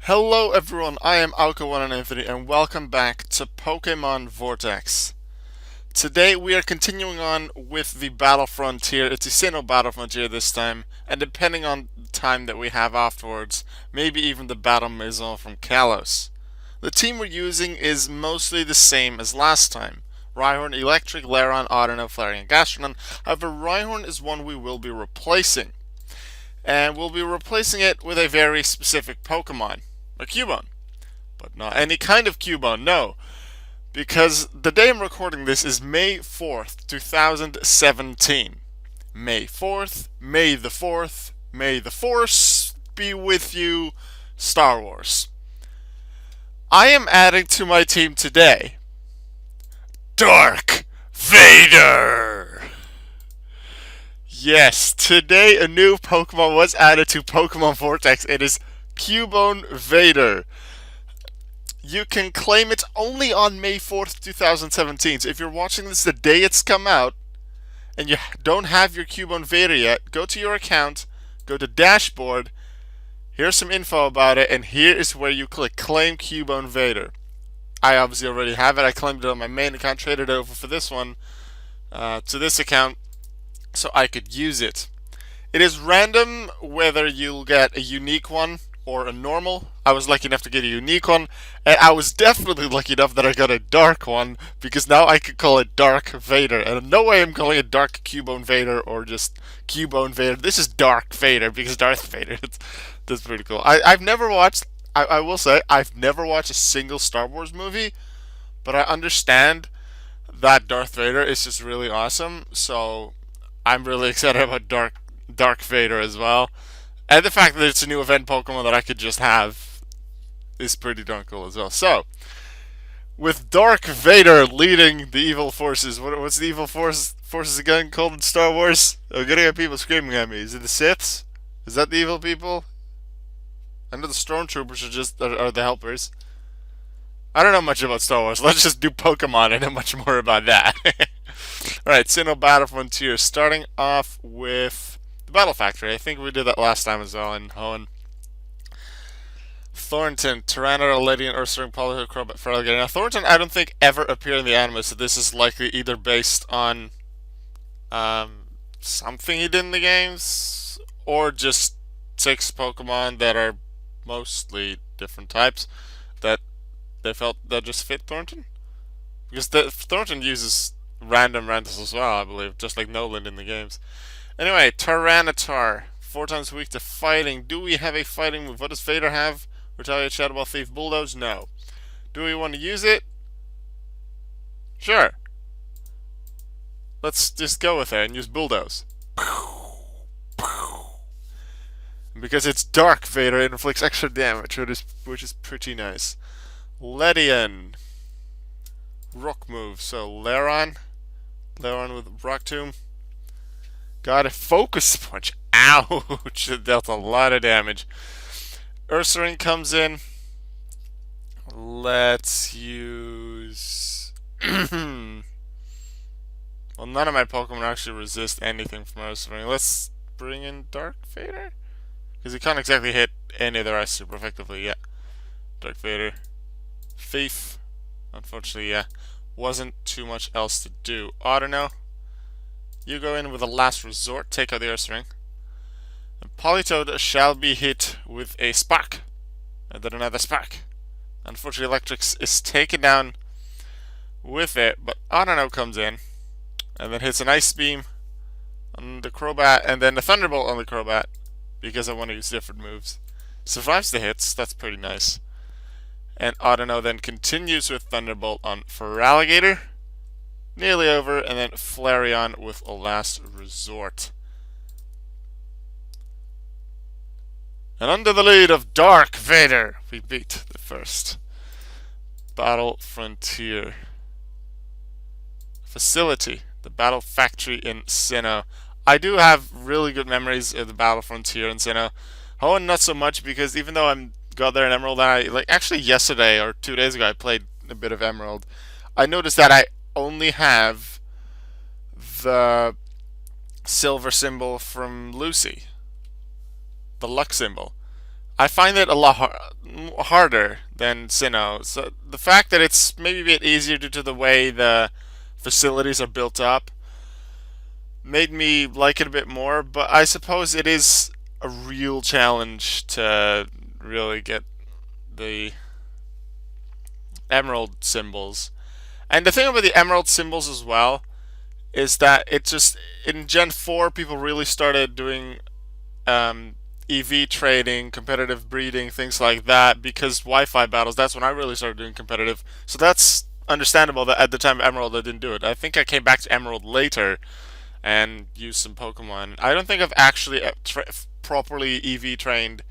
Hello everyone, I am Alka1 and Anthony and welcome back to Pokémon Vortex. Today we are continuing on with the Battle Frontier. It's a Sinnoh Battle Frontier this time, and depending on the time that we have afterwards, maybe even the Battle Maison from Kalos. The team we're using is mostly the same as last time. Rhyhorn, Electric, Lairon, Audino, Flareon, and Gastrodon. However, Rhyhorn is one we will be replacing. And we'll be replacing it with a very specific Pokemon, a Cubone. But not any kind of Cubone, no. Because the day I'm recording this is May 4th, 2017. May 4th, May the 4th, May the Force be with you, Star Wars. I am adding to my team today Dark Vader! Yes, today a new Pokemon was added to Pokemon Vortex. It is Cubone Vader. You can claim it only on May 4th, 2017. So if you're watching this the day it's come out, and you don't have your Cubone Vader yet, go to your account, go to Dashboard, here's some info about it, and here is where you click Claim Cubone Vader. I obviously already have it. I claimed it on my main account, traded it over for this one, to this account, so I could use it. It is random whether you'll get a unique one or a normal. I was lucky enough to get a unique one, and I was definitely lucky enough that I got a dark one, because now I could call it Dark Vader. And no way I'm calling it Dark Cubone Vader or just Cubone Vader. This is Dark Vader, because Darth Vader. That's pretty cool. I've never watched, I will say, I've never watched a single Star Wars movie, but I understand that Darth Vader is just really awesome, so I'm really excited about Dark Vader as well. And the fact that it's a new event Pokemon that I could just have is pretty darn cool as well. So, with Dark Vader leading the evil forces, what's the evil forces again called in Star Wars? I'm gonna get people screaming at me. Is it the Siths? Is that the evil people? I know the Stormtroopers are the helpers. I don't know much about Star Wars. Let's just do Pokemon. I know much more about that. Alright, Sinnoh Battle Frontier. Starting off with the Battle Factory. I think we did that last time as well in Hoenn. Thornton, Tyranitar, Ledian, Ursaring, Polyhood, Crobat, Feraligatr. Now, Thornton I don't think ever appeared in the anime, so this is likely either based on something he did in the games, or just 6 Pokemon that are mostly different types that they felt that just fit Thornton. Because Thornton uses random rentals as well, I believe, just like Noland in the games. Anyway, Tyranitar, 4 times weak to fighting. Do we have a fighting move? What does Vader have? Retaliate, Shadow Ball, Thief, Bulldoze? No. Do we want to use it? Sure. Let's just go with it and use Bulldoze. Because it's Dark Vader, it inflicts extra damage, which is pretty nice. Ledian. Rock move. So Lairon with Rock Tomb. Got a Focus Punch. Ouch! It dealt a lot of damage. Ursaring comes in. Let's use... well, none of my Pokemon actually resist anything from Ursaring. Let's bring in Dark Vader? Because he can't exactly hit any of the rest super effectively yet. Dark Vader. Thief. Unfortunately, yeah. Wasn't too much else to do. Audino. You go in with a last resort, take out the Ursaring. And Politoed shall be hit with a Spark. And then another Spark. Unfortunately, Electrix is taken down with it, but Audino comes in. And then hits an Ice Beam on the Crobat, and then a Thunderbolt on the Crobat, because I want to use different moves. Survives the hits, that's pretty nice. And Audino then continues with Thunderbolt on Feraligatr. Nearly over, and then Flareon with a last resort. And under the lead of Dark Vader, we beat the first Battle Frontier facility, the Battle Factory in Sinnoh. I do have really good memories of the Battle Frontier in Sinnoh. Hoenn not so much, because even though I'm got there in Emerald, and actually yesterday or 2 days ago I played a bit of Emerald, I noticed that I only have the silver symbol from Lucy, the luck symbol. I find it a lot harder than Sinnoh. So the fact that it's maybe a bit easier due to the way the facilities are built up made me like it a bit more, but I suppose it is a real challenge to really get the emerald symbols. And the thing about the emerald symbols as well is that it just in Gen 4 people really started doing um, EV trading, competitive breeding, things like that because Wi-Fi battles. That's when I really started doing competitive. So that's understandable that at the time of Emerald I didn't do it. I think I came back to Emerald later and used some Pokemon. I don't think I've actually properly EV trained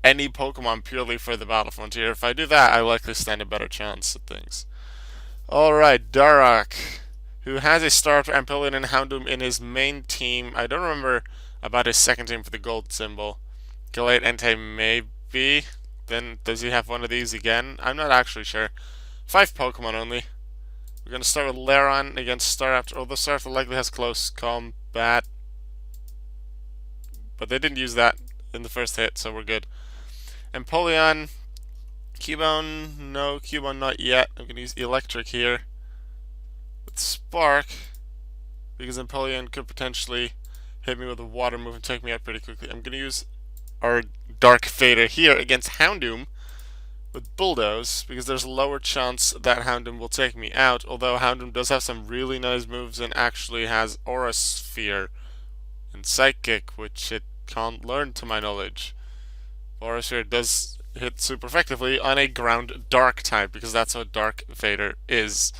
any Pokemon purely for the Battle Frontier. If I do that, I likely stand a better chance at things. Alright, Darak, who has a Staraptor, Ampelion, and Houndoom in his main team. I don't remember about his second team for the gold symbol. Gallade Entei, maybe. Then does he have one of these again? I'm not actually sure. 5 Pokemon only. We're going to start with Lairon against Staraptor, although Staraptor likely has close combat. But they didn't use that in the first hit, so we're good. Empoleon, Cubone, no, Cubone not yet. I'm going to use Electric here. With Spark, because Empoleon could potentially hit me with a water move and take me out pretty quickly. I'm going to use our Dark Vader here against Houndoom with Bulldoze, because there's a lower chance that Houndoom will take me out, although Houndoom does have some really nice moves and actually has Aura Sphere and Psychic, which it can't learn to my knowledge. Aura Sphere does hit super effectively on a ground dark type, because that's what Dark Vader is.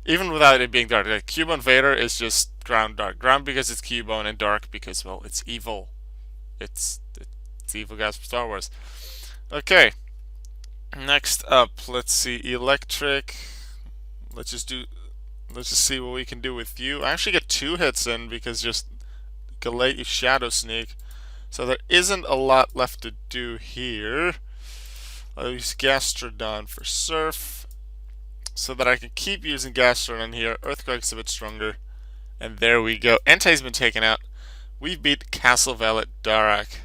Even without it being dark, like Cubone Vader is just ground dark. Ground because it's Cubone, and dark because, well, it's evil. It's evil guys from Star Wars. Okay. Next up, let's see, Electric. Let's just see what we can do with you. I actually get 2 hits in because just Gallade Shadow Sneak. So there isn't a lot left to do here. I'll use Gastrodon for Surf so that I can keep using Gastrodon here. Earthquake's a bit stronger. And there we go. Entei's been taken out. We beat Castle Valley Darak.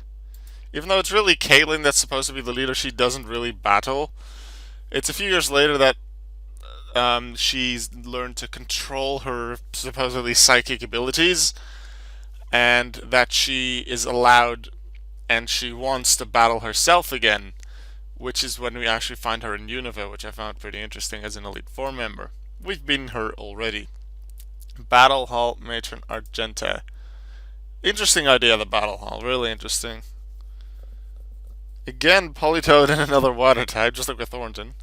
Even though it's really Caitlyn that's supposed to be the leader, she doesn't really battle. It's a few years later that she's learned to control her supposedly psychic abilities, and that she is allowed and she wants to battle herself again, which is when we actually find her in Unova, which I found pretty interesting as an Elite Four member. We've beaten her already. Battle Hall Matron Argenta. Interesting idea, the Battle Hall. Really interesting. Again, Politoed and another water type, just like with Thornton.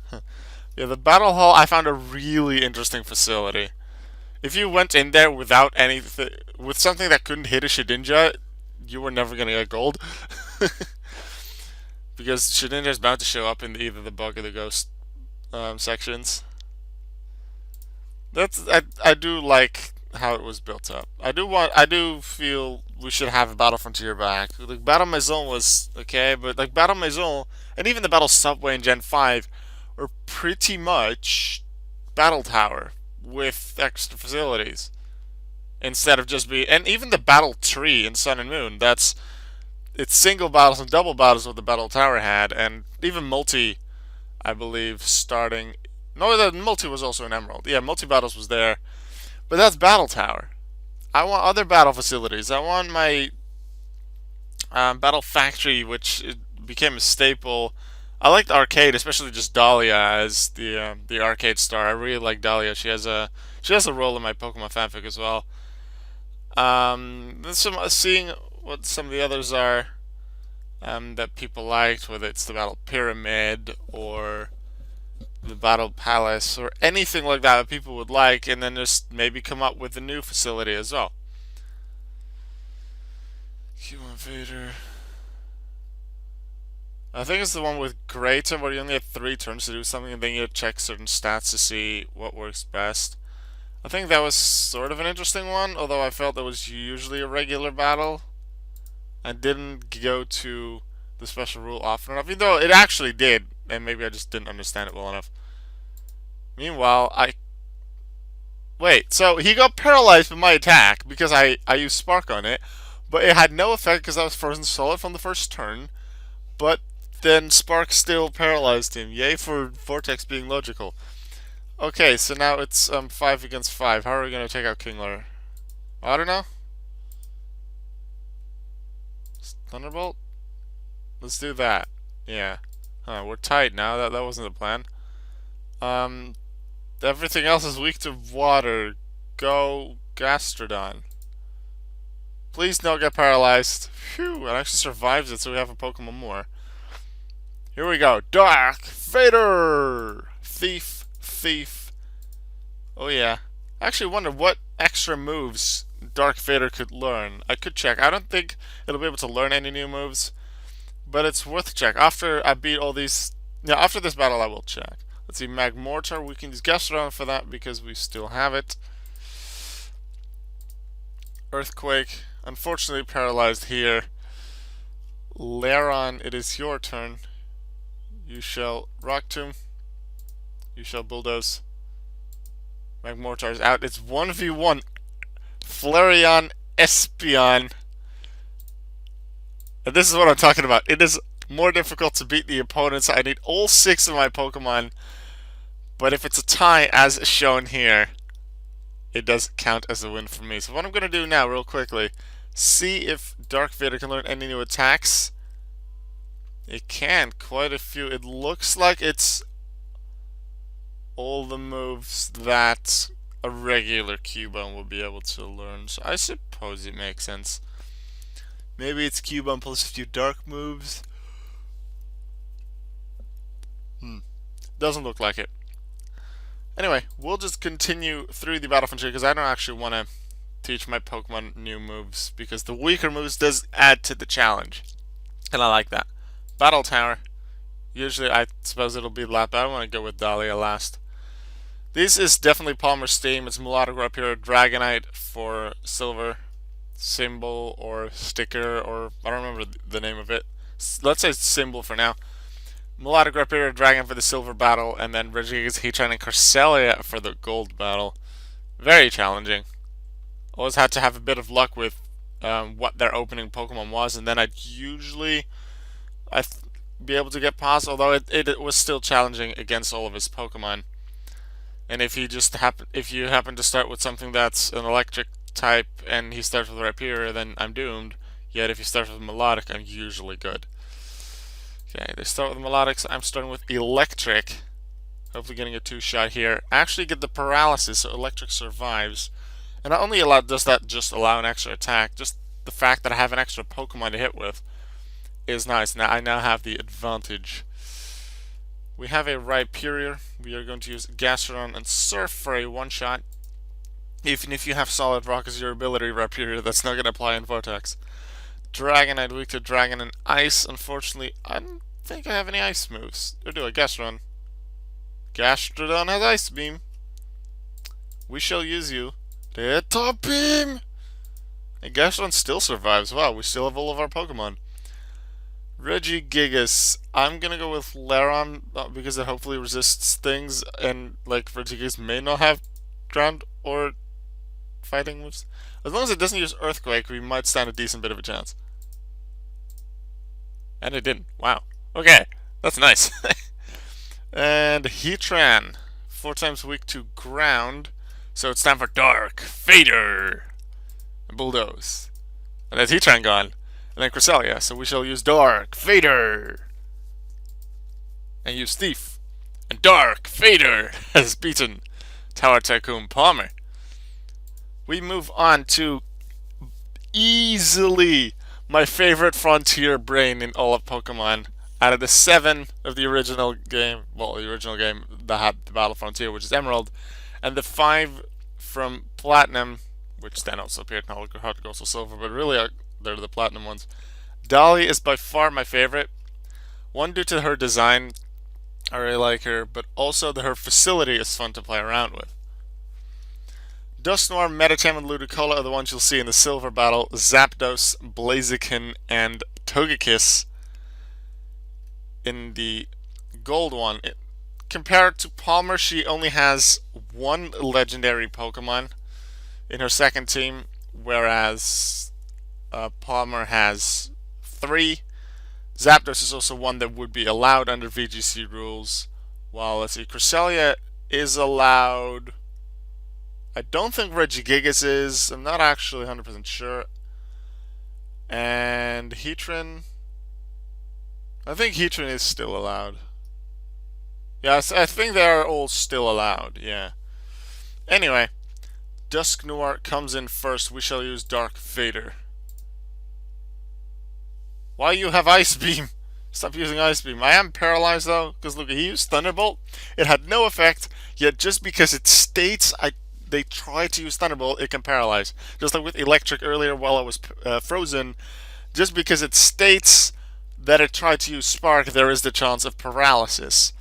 Yeah, the Battle Hall I found a really interesting facility. If you went in there without anything, with something that couldn't hit a Shedinja, you were never gonna get gold. Because Shedinja is bound to show up in either the bug or the ghost sections. I do like how it was built up. I do feel we should have a Battle Frontier back. Like Battle Maison was okay, but like Battle Maison and even the Battle Subway in Gen 5 are pretty much Battle Tower with extra facilities. Instead of just and even the Battle Tree in Sun and Moon, it's single battles and double battles what the Battle Tower had, and even multi, I believe, starting. No, the multi was also in Emerald. Yeah, multi battles was there. But that's Battle Tower. I want other battle facilities. I want my Battle Factory, which became a staple. I liked Arcade, especially just Dahlia as the arcade star. I really like Dahlia. She has a role in my Pokemon fanfic as well. Seeing what some of the others are that people liked, whether it's the Battle Pyramid or the Battle Palace or anything like that people would like, and then just maybe come up with a new facility as well. Q1 Vader. I think it's the one with Grayton where you only have 3 turns to do something and then you check certain stats to see what works best. I think that was sort of an interesting one, although I felt that was usually a regular battle. I didn't go to the special rule often enough, even though it actually did, and maybe I just didn't understand it well enough. Meanwhile, wait, so he got paralyzed from my attack because I used Spark on it, but it had no effect because I was frozen solid from the first turn. but then Spark still paralyzed him. Yay for Vortex being logical. Okay, so now it's 5 against 5. How are we going to take out Kingler? I don't know. Thunderbolt? Let's do that. Yeah. Huh, we're tight now. That wasn't the plan. Um, Everything else is weak to water. Go Gastrodon. Please don't get paralyzed. Phew, it actually survives it, so we have a Pokemon more. Here we go. Dark Vader! Thief, thief. Oh yeah. I actually wonder what extra moves Dark Vader could learn. I could check. I don't think it'll be able to learn any new moves, but it's worth a check. After I beat all these... Yeah, after this battle I will check. Let's see, Magmortar. We can use Gastrodon for that because we still have it. Earthquake. Unfortunately paralyzed here. Laron, it is your turn. You shall Rock Tomb. You shall Bulldoze. Magmortar is out. It's 1v1. Flareon Espeon. And this is what I'm talking about. It is more difficult to beat the opponents. I need all 6 of my Pokemon. But if it's a tie, as shown here, it does count as a win for me. So what I'm going to do now, real quickly, see if Dark Vader can learn any new attacks. It can. Quite a few. It looks like it's all the moves that a regular Cubone will be able to learn. So I suppose it makes sense. Maybe it's Cubone plus a few dark moves. Doesn't look like it. Anyway, we'll just continue through the battle frontier because I don't actually want to teach my Pokemon new moves because the weaker moves does add to the challenge. And I like that. Battle Tower. Usually I suppose it'll be lap. I want to go with Dahlia last. This is definitely Palmer's theme. It's Melodic Rapier, Dragonite for silver, symbol or sticker, or I don't remember the name of it. Let's say symbol for now. Melodic Rapier, Dragon for the silver battle, and then Regigigas, Heatran, and Cresselia for the gold battle. Very challenging. Always had to have a bit of luck with what their opening Pokemon was, and then I'd usually be able to get past, although it was still challenging against all of his Pokemon. And if you happen to start with something that's an electric type and he starts with Rapier, then I'm doomed. Yet if he starts with Melodic, I'm usually good. Okay, they start with Melodic, so I'm starting with Electric. Hopefully getting a 2-shot here. Actually get the paralysis, so Electric survives. And not only does that just allow an extra attack, just the fact that I have an extra Pokemon to hit with is nice. Now I now have the advantage. We have a Rhyperior. We are going to use Gastrodon and Surf for a 1-shot. Even if you have Solid Rock as your ability, Rhyperior, that's not going to apply in Vortex. Dragonite, weak to Dragon and Ice. Unfortunately, I don't think I have any Ice moves. Or do I? Gastrodon. Gastrodon has Ice Beam. We shall use you. Top Beam! And Gastrodon still survives. Wow, we still have all of our Pokemon. Regigigas. I'm gonna go with Laron because it hopefully resists things, and like Regigigas may not have ground or fighting moves. As long as it doesn't use Earthquake, we might stand a decent bit of a chance. And it didn't. Wow. Okay, that's nice. And Heatran, 4 times weak to ground, so it's time for Dark Vader and Bulldoze. And that's Heatran gone. And then Cresselia, so we shall use Dark Vader. And use Thief. And Dark Vader has beaten Tower Tycoon Palmer. We move on to easily my favorite frontier brain in all of Pokemon. Out of the 7 of the original game, well, the original game that had the Battle Frontier, which is Emerald, and the 5 from Platinum, which then also appeared in Heart Gold Silver, but really they're the Platinum ones. Dolly is by far my favorite. One, due to her design, I really like her, but also her facility is fun to play around with. Dusknoir, Medicham, and Ludicolo are the ones you'll see in the Silver Battle. Zapdos, Blaziken, and Togekiss in the Gold one. Compared to Palmer, she only has 1 legendary Pokemon in her second team, whereas Palmer has 3. Zapdos is also one that would be allowed under VGC rules. While, let's see, Cresselia is allowed. I don't think Regigigas is. I'm not actually 100% sure. And Heatran. I think Heatran is still allowed. Yes, I think they are all still allowed, yeah. Anyway, Dusknoir comes in first. We shall use Dark Vader. Why you have Ice Beam? Stop using Ice Beam. I am paralyzed though, because look, he used Thunderbolt. It had no effect, yet just because it states they tried to use Thunderbolt, it can paralyze. Just like with Electric earlier while I was frozen, just because it states that it tried to use Spark, there is the chance of paralysis.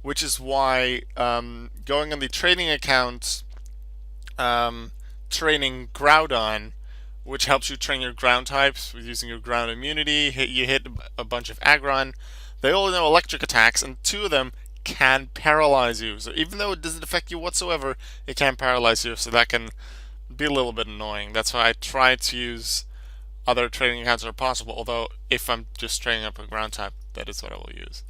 Which is why going on the training account, training Groudon, which helps you train your ground types with using your ground immunity. You hit a bunch of Aggron. They all know electric attacks, and 2 of them can paralyze you. So even though it doesn't affect you whatsoever, it can paralyze you. So that can be a little bit annoying. That's why I try to use other training accounts where possible. Although if I'm just training up a ground type, that is what I will use.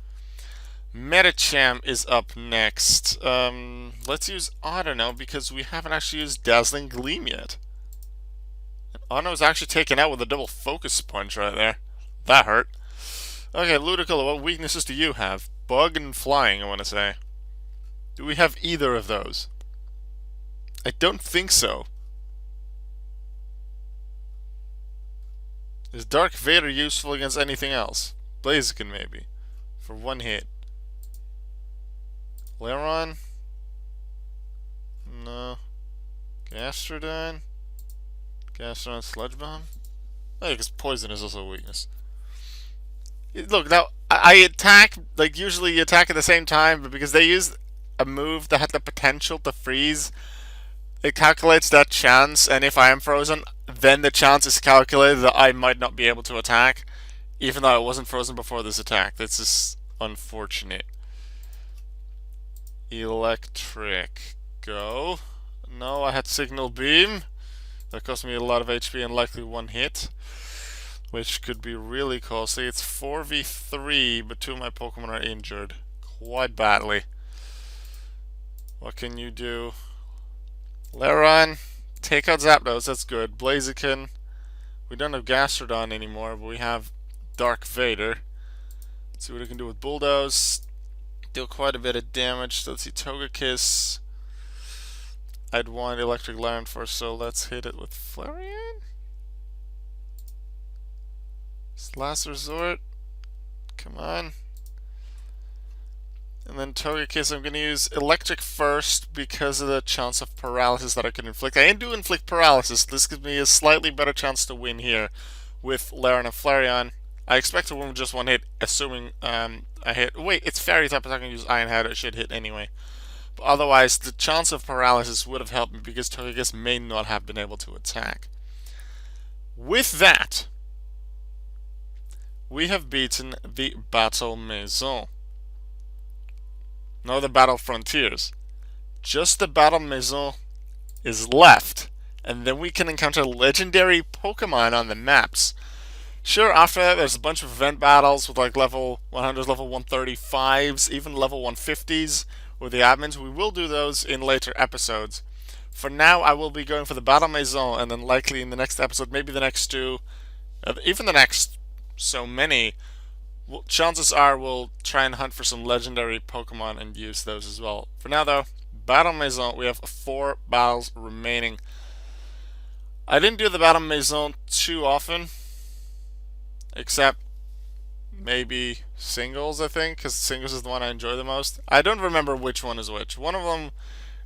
Medicham is up next. Let's use Autono because we haven't actually used Dazzling Gleam yet. Autono is actually taken out with a double focus punch right there. That hurt. Okay, Ludicolo, what weaknesses do you have? Bug and flying, I want to say. Do we have either of those? I don't think so. Is Dark Vader useful against anything else? Blaziken, maybe. For 1 hit. Lairon? No. Gastrodon? Gastrodon Sludge Bomb? I think poison is also a weakness. Look, now, I attack, like, usually you attack at the same time, but because they use a move that had the potential to freeze, it calculates that chance, and if I am frozen, then the chance is calculated that I might not be able to attack, even though I wasn't frozen before this attack. That's just unfortunate. Electric. Go. No, I had Signal Beam. That cost me a lot of HP and likely 1 hit, which could be really costly. It's 4v3, but 2 of my Pokemon are injured quite badly. What can you do? Lairon, take out Zapdos, that's good. Blaziken. We don't have Gastrodon anymore, but we have Dark Vader. Let's see what we can do with Bulldoze. Deal quite a bit of damage. Let's see, Togekiss. I'd want Electric Lairon first, so let's hit it with Flareon. It's last resort. Come on. And then Togekiss, I'm going to use Electric first because of the chance of paralysis that I can inflict. I do inflict paralysis. This gives me a slightly better chance to win here with Lairon and Flareon. I expect to win with just 1 hit, assuming I hit. Wait, it's Fairy type. I'm not going to use Iron Head. It should hit anyway. But otherwise, the chance of paralysis would have helped me because Togekiss may not have been able to attack. With that, we have beaten the Battle Maison. No, the Battle Frontiers. Just the Battle Maison is left, and then we can encounter legendary Pokemon on the maps. Sure, after that, there's a bunch of event battles with like level 100s, level 135s, even level 150s with the admins. We will do those in later episodes. For now, I will be going for the Battle Maison, and then likely in the next episode, maybe the next 2, even the next so many, chances are we'll try and hunt for some legendary Pokemon and use those as well. For now, though, Battle Maison, we have 4 battles remaining. I didn't do the Battle Maison too often, except maybe singles, I think, because singles is the one I enjoy the most. I don't remember which one is which. One of them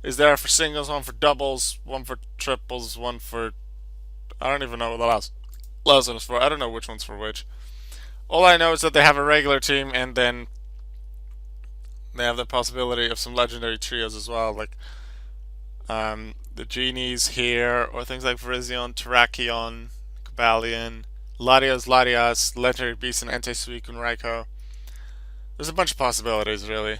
is there for singles, one for doubles, one for triples, one for... I don't even know what the last one is for. I don't know which one's for which. All I know is that they have a regular team, and then they have the possibility of some legendary trios as well, like the Genies here, or things like Virizion, Terrakion, Cobalion, Latias, Legendary Beast, and Anti-Suicune Raikou. There's a bunch of possibilities, really.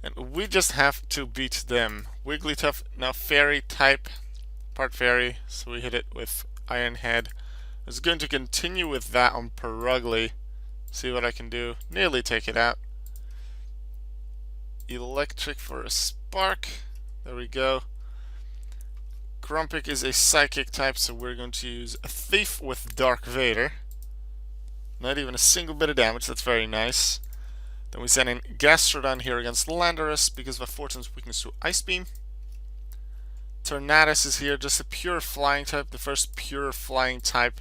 And we just have to beat them. Wigglytuff, now Fairy type, part Fairy, so we hit it with Iron Head. I was going to continue with that on Perugly, See what I can do. Nearly take it out. Electric for a spark. There we go. Grumpig is a psychic type, so we're going to use a Thief with Dark Vader. Not even a single bit of damage, that's very nice. Then we send in Gastrodon here against Landorus because of a Fortune's weakness to Ice Beam. Tornadus is here, just a pure flying type, the first pure flying type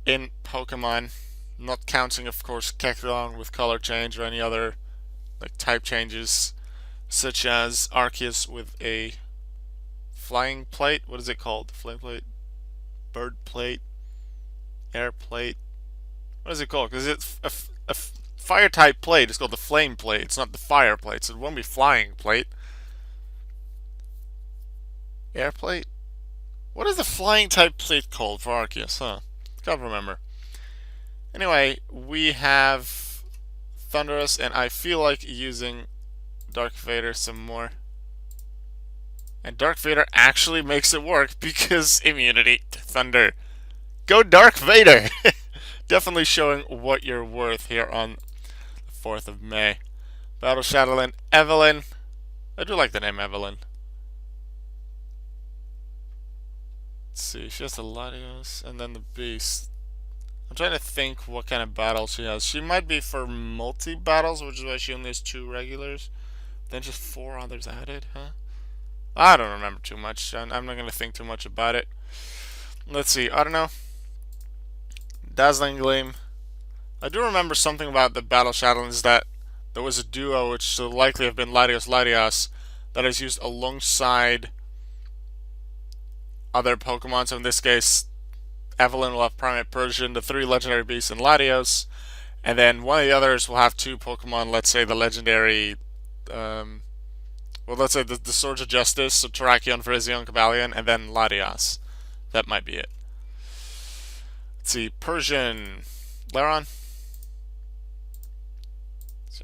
in Pokemon. Not counting, of course, Kecleon with color change or any other like type changes, such as Arceus with a flying plate. What is it called? Flame plate? Bird plate? Air plate? What is it called? Because it's a fire type plate. It's called the flame plate. It's not the fire plate, so it won't be flying plate. Air plate? What is the flying type plate called for Arceus? Huh? Can't remember. Anyway, we have Thunderous, and I feel like using Dark Vader some more. And Dark Vader actually makes it work because immunity to Thunder. Go Dark Vader! Definitely showing what you're worth here on the 4th of May. Battle Shadowland, Evelyn. I do like the name Evelyn. Let's see, she has the Latios and then the Beast. I'm trying to think what kind of battle she has. She might be for multi-battles, which is why she only has 2 regulars. Then just 4 others added, huh? I don't remember too much. I'm not going to think too much about it. Let's see, I don't know. Dazzling Gleam. I do remember something about the Battle Shadowlands that there was a duo, which should likely have been Latios, that is used alongside other Pokemon. So in this case, Evelyn will have Primate Persian, the 3 Legendary Beasts, and Latios. And then one of the others will have 2 Pokemon, let's say the Legendary... well, let's say the Swords of Justice, so Terrakion, Virizion, Cobalion, and then Latias. That might be it. Let's see, Persian, Laron.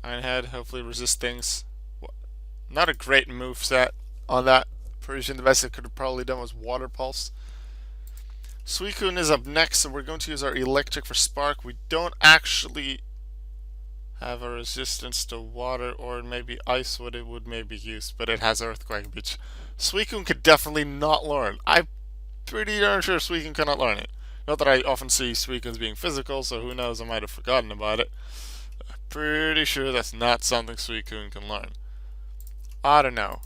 Ironhead, hopefully resist things. Not a great move set on that Persian. The best it could have probably done was Water Pulse. Suicune is up next, so we're going to use our Electric for Spark. We don't actually have a resistance to water, or maybe ice would maybe use, but it has Earthquake, which Suicune could definitely not learn. I'm pretty darn sure Suicune cannot learn it. Not that I often see Suicunes being physical, so who knows, I might have forgotten about it. I'm pretty sure that's not something Suicune can learn. I don't know.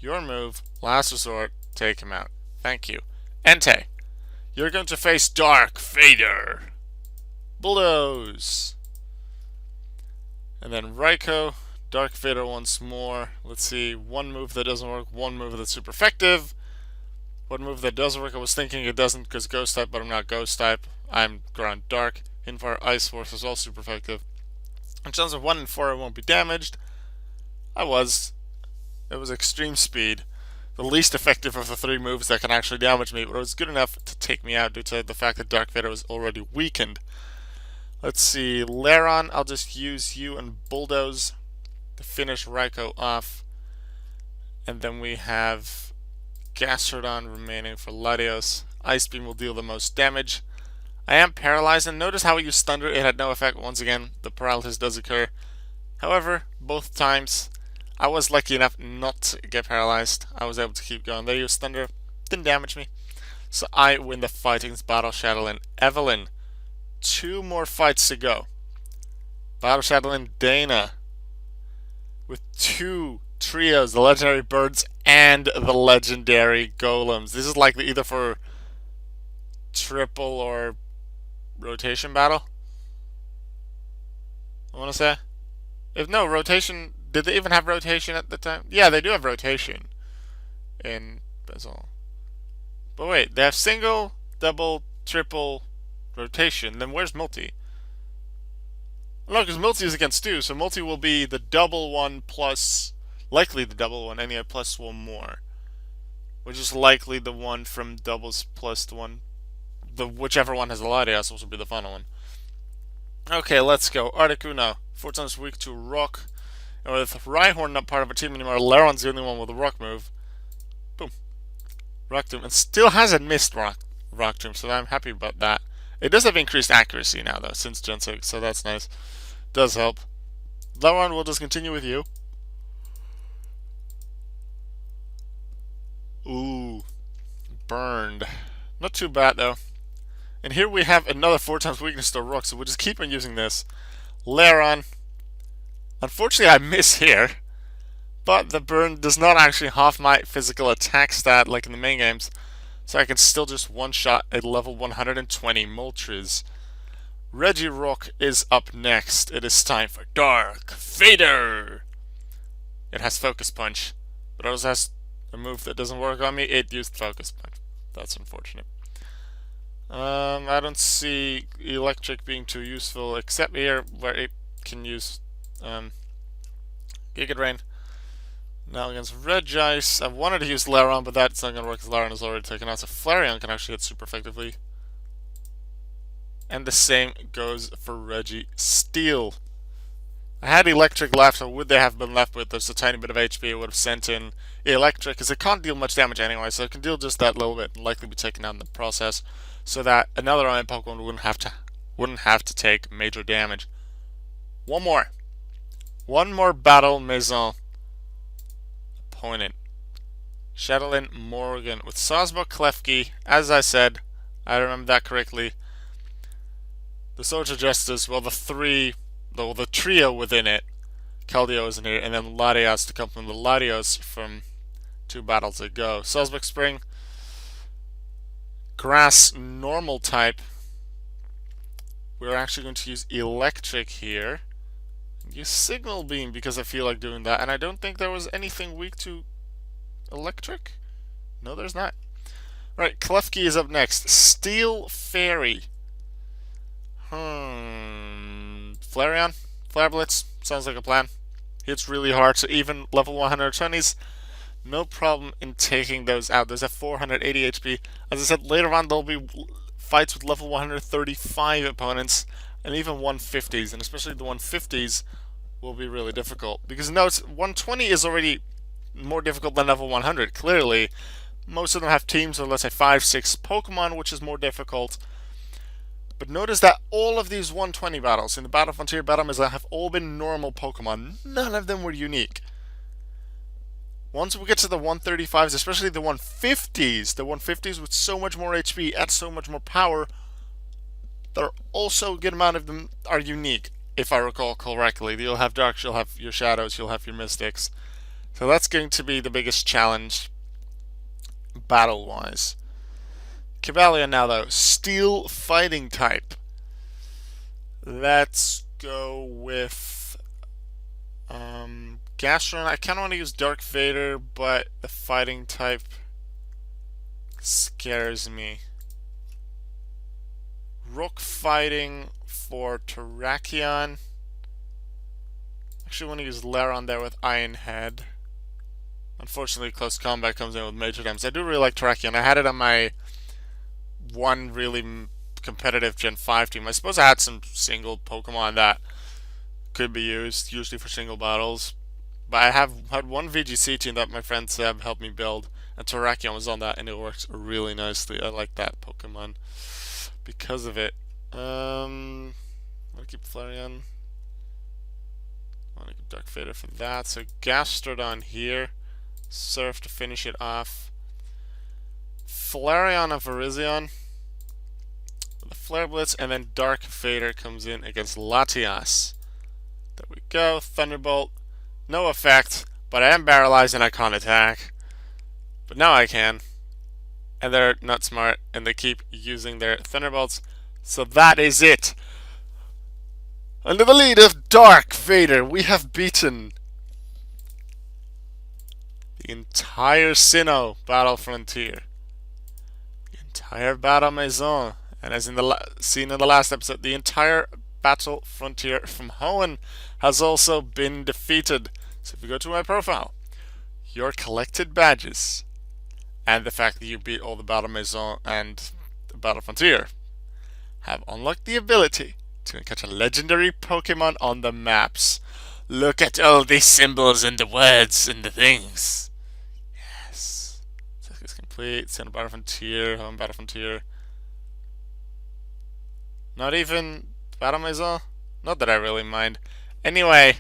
Your move, last resort, take him out. Thank you. Entei, you're going to face Dark Vader. Bulldoze. And then Raikou, Dark Vader once more. Let's see, one move that doesn't work, one move that's super effective. One move that does work, I was thinking it doesn't because Ghost type, but I'm not Ghost type. I'm Ground Dark. Hinfire Ice Force is also super effective. In terms of 1 in 4, I won't be damaged. I was. It was Extreme Speed. The least effective of the 3 moves that can actually damage me, but it was good enough to take me out due to the fact that Dark Vader was already weakened. Let's see, Laron, I'll just use you and Bulldoze to finish Raikou off. And then we have Gastrodon remaining for Latios. Ice Beam will deal the most damage. I am paralyzed, and notice how I used Thunder. It had no effect. Once again, the paralysis does occur. However, both times, I was lucky enough not to get paralyzed. I was able to keep going. They used Thunder. Didn't damage me. So I win the fight against Battle Shadowland. Evelyn. 2 more fights to go. Battle Shadowland Dana. With 2 trios, the legendary birds and the legendary golems. This is likely either for triple or rotation battle, I want to say. If no, rotation, did they even have rotation at the time? Yeah, they do have rotation in Basil. But wait, they have single, double, triple, rotation. Then where's multi? No, because multi is against 2, so multi will be the double one plus, likely the double one, any plus 1 more. Which is likely the one from doubles plus the one, whichever one has the Latias, which will be the final one. Okay, let's go. Articuno, 4 times weak to Rock. And with Rhyhorn not part of a team anymore, Laron's the only one with a Rock move. Boom. Rock Tomb. And still hasn't missed Rock Tomb, so I'm happy about that. It does have increased accuracy now, though, since Gen 6, so that's nice. Does help. Lauron, we'll just continue with you. Ooh, burned. Not too bad, though. And here we have another 4 times weakness to Rook, so we'll just keep on using this. Lauron. Unfortunately, I miss here. But the burn does not actually half my physical attack stat like in the main games. So I can still just one-shot a level 120 Moltres. Regirock is up next. It is time for Dark Vader. It has Focus Punch, but it also has a move that doesn't work on me. It used Focus Punch. That's unfortunate. I don't see Electric being too useful, except here where it can use Giga Drain. Now against Regice, I wanted to use Lairon, but that's not going to work because Lairon is already taken out. So Flareon can actually hit super effectively. And the same goes for Registeel. I had Electric left, so would they have been left with just a tiny bit of HP? It would have sent in Electric, because it can't deal much damage anyway, so it can deal just that little bit and likely be taken out in the process, so that another Iron Pokemon wouldn't have to take major damage. One more battle Maison opponent. Shadowlin Morgan with Sosmo Klefki. As I said, I remember that correctly. The Soldier Justice, well, the trio within it. Keldeo is in here, and then Latias to come from the Latios from 2 battles ago. Sosmic Spring. Grass normal type. We're actually going to use Electric here. Use Signal Beam because I feel like doing that, and I don't think there was anything weak to Electric. No, there's not. Right, Klefki is up next. Steel Fairy. Flareon? Flare Blitz? Sounds like a plan. Hits really hard, so even level 120s, no problem in taking those out. Those have 480 HP. As I said, later on there'll be fights with level 135 opponents, and even 150s, and especially the 150s will be really difficult. Because notice, 120 is already more difficult than level 100, clearly. Most of them have teams of, let's say, 5-6 Pokemon, which is more difficult. But notice that all of these 120 battles in the Battle Frontier, Battle Maison have all been normal Pokemon. None of them were unique. Once we get to the 135s, especially the 150s with so much more HP and so much more power, there are also a good amount of them are unique, if I recall correctly. You'll have Darks, you'll have your Shadows, you'll have your Mystics. So that's going to be the biggest challenge, battle-wise. Cavalier now, though. Steel Fighting type. Let's go with Gastron. I kind of want to use Dark Vader, but the Fighting type scares me. Rook Fighting for Terrakion. Actually want to use Lairon there with Iron Head. Unfortunately, Close Combat comes in with major damage. I do really like Terrakion. I had it on my one really competitive Gen 5 team. I suppose I had some single Pokemon that could be used, usually for single battles. But I have had one VGC team that my friend Seb helped me build, and Terrakion was on that, and it works really nicely. I like that Pokemon because of it. I'm gonna keep Flareon. I want to keep Dark Vader for that. So Gastrodon here. Surf to finish it off. Flareon of Virizion. The Flare Blitz, and then Dark Vader comes in against Latias. There we go. Thunderbolt. No effect, but I am paralyzed and I can't attack. But now I can. And they're not smart, and they keep using their Thunderbolts. So that is it. Under the lead of Dark Vader, we have beaten the entire Sinnoh Battle Frontier. The entire Battle Maison. And as in the seen in the last episode, the entire Battle Frontier from Hoenn has also been defeated. So if you go to my profile, your collected badges, and the fact that you beat all the Battle Maison and the Battle Frontier, have unlocked the ability to catch a legendary Pokemon on the maps. Look at all these symbols and the words and the things. Yes. So it's complete. Sinnoh Battle Frontier, Home Battle Frontier. Not even Battlemaison? Not that I really mind. Anyway,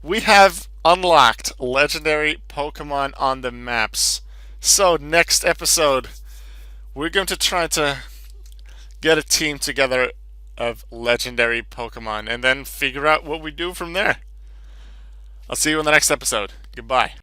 we have unlocked legendary Pokemon on the maps. So, next episode, we're going to try to get a team together of legendary Pokemon and then figure out what we do from there. I'll see you in the next episode. Goodbye.